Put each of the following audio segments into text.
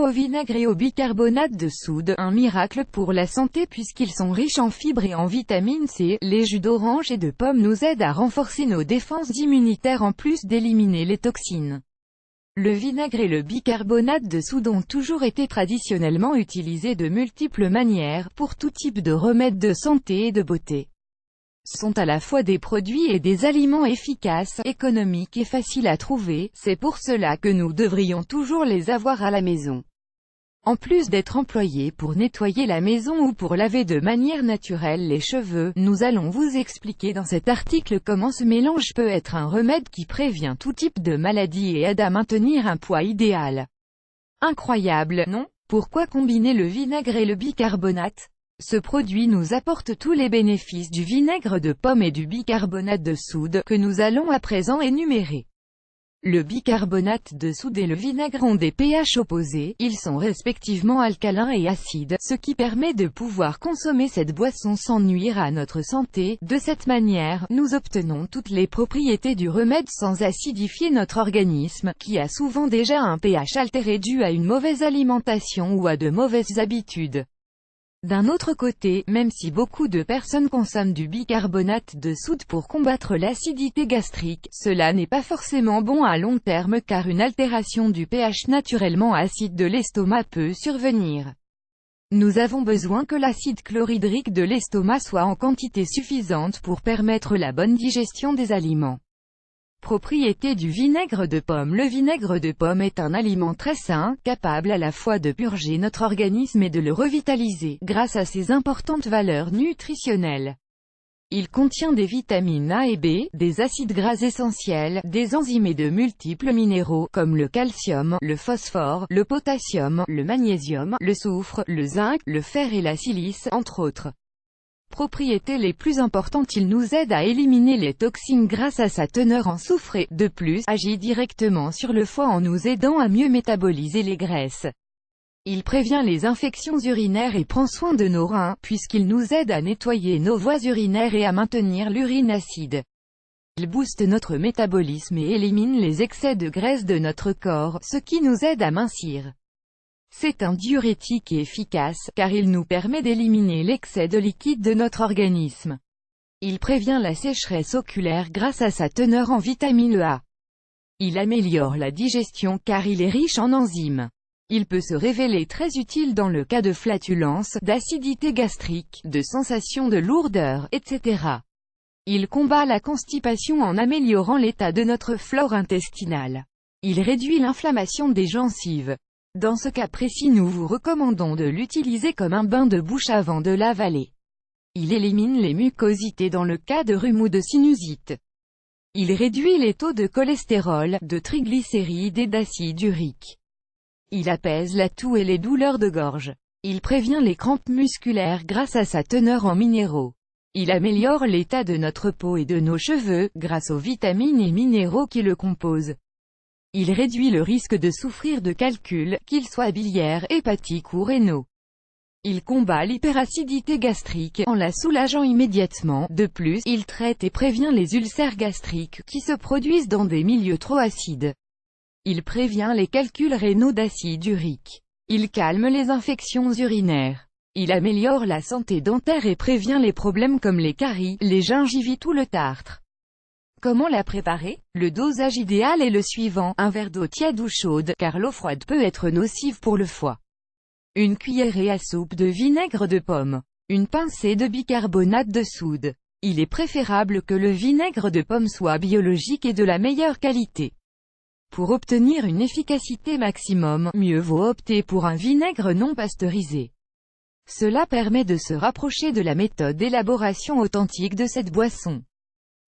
au vinaigre et au bicarbonate de soude, un miracle pour la santé puisqu'ils sont riches en fibres et en vitamine C. Les jus d'orange et de pomme nous aident à renforcer nos défenses immunitaires en plus d'éliminer les toxines. Le vinaigre et le bicarbonate de soude ont toujours été traditionnellement utilisés de multiples manières, pour tout type de remèdes de santé et de beauté. Sont à la fois des produits et des aliments efficaces, économiques et faciles à trouver, c'est pour cela que nous devrions toujours les avoir à la maison. En plus d'être employés pour nettoyer la maison ou pour laver de manière naturelle les cheveux, nous allons vous expliquer dans cet article comment ce mélange peut être un remède qui prévient tout type de maladie et aide à maintenir un poids idéal. Incroyable, non? Pourquoi combiner le vinaigre et le bicarbonate? Ce produit nous apporte tous les bénéfices du vinaigre de pomme et du bicarbonate de soude, que nous allons à présent énumérer. Le bicarbonate de soude et le vinaigre ont des pH opposés, ils sont respectivement alcalins et acides, ce qui permet de pouvoir consommer cette boisson sans nuire à notre santé. De cette manière, nous obtenons toutes les propriétés du remède sans acidifier notre organisme, qui a souvent déjà un pH altéré dû à une mauvaise alimentation ou à de mauvaises habitudes. D'un autre côté, même si beaucoup de personnes consomment du bicarbonate de soude pour combattre l'acidité gastrique, cela n'est pas forcément bon à long terme car une altération du pH naturellement acide de l'estomac peut survenir. Nous avons besoin que l'acide chlorhydrique de l'estomac soit en quantité suffisante pour permettre la bonne digestion des aliments. Propriété du vinaigre de pomme. Le vinaigre de pomme est un aliment très sain, capable à la fois de purger notre organisme et de le revitaliser, grâce à ses importantes valeurs nutritionnelles. Il contient des vitamines A et B, des acides gras essentiels, des enzymes et de multiples minéraux, comme le calcium, le phosphore, le potassium, le magnésium, le soufre, le zinc, le fer et la silice, entre autres. Propriétés les plus importantes, il nous aide à éliminer les toxines grâce à sa teneur en soufre et, de plus, agit directement sur le foie en nous aidant à mieux métaboliser les graisses. Il prévient les infections urinaires et prend soin de nos reins, puisqu'il nous aide à nettoyer nos voies urinaires et à maintenir l'urine acide. Il booste notre métabolisme et élimine les excès de graisse de notre corps, ce qui nous aide à mincir. C'est un diurétique et efficace, car il nous permet d'éliminer l'excès de liquide de notre organisme. Il prévient la sécheresse oculaire grâce à sa teneur en vitamine A. Il améliore la digestion car il est riche en enzymes. Il peut se révéler très utile dans le cas de flatulence, d'acidité gastrique, de sensation de lourdeur, etc. Il combat la constipation en améliorant l'état de notre flore intestinale. Il réduit l'inflammation des gencives. Dans ce cas précis, nous vous recommandons de l'utiliser comme un bain de bouche avant de l'avaler. Il élimine les mucosités dans le cas de rhume ou de sinusite. Il réduit les taux de cholestérol, de triglycérides et d'acide urique. Il apaise la toux et les douleurs de gorge. Il prévient les crampes musculaires grâce à sa teneur en minéraux. Il améliore l'état de notre peau et de nos cheveux, grâce aux vitamines et minéraux qui le composent. Il réduit le risque de souffrir de calculs, qu'ils soient biliaires, hépatiques ou rénaux. Il combat l'hyperacidité gastrique, en la soulageant immédiatement. De plus, il traite et prévient les ulcères gastriques, qui se produisent dans des milieux trop acides. Il prévient les calculs rénaux d'acide urique. Il calme les infections urinaires. Il améliore la santé dentaire et prévient les problèmes comme les caries, les gingivites ou le tartre. Comment la préparer? Le dosage idéal est le suivant, un verre d'eau tiède ou chaude, car l'eau froide peut être nocive pour le foie. Une cuillerée à soupe de vinaigre de pomme. Une pincée de bicarbonate de soude. Il est préférable que le vinaigre de pomme soit biologique et de la meilleure qualité. Pour obtenir une efficacité maximum, mieux vaut opter pour un vinaigre non pasteurisé. Cela permet de se rapprocher de la méthode d'élaboration authentique de cette boisson.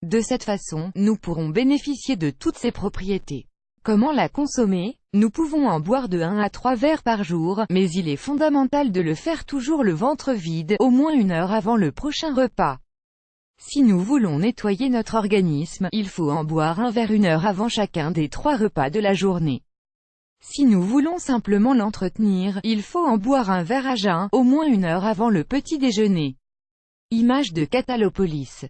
De cette façon, nous pourrons bénéficier de toutes ses propriétés. Comment la consommer? Nous pouvons en boire de 1 à 3 verres par jour, mais il est fondamental de le faire toujours le ventre vide, au moins 1 heure avant le prochain repas. Si nous voulons nettoyer notre organisme, il faut en boire un verre 1 heure avant chacun des 3 repas de la journée. Si nous voulons simplement l'entretenir, il faut en boire un verre à jeun, au moins 1 heure avant le petit déjeuner. Image de Catalopolis.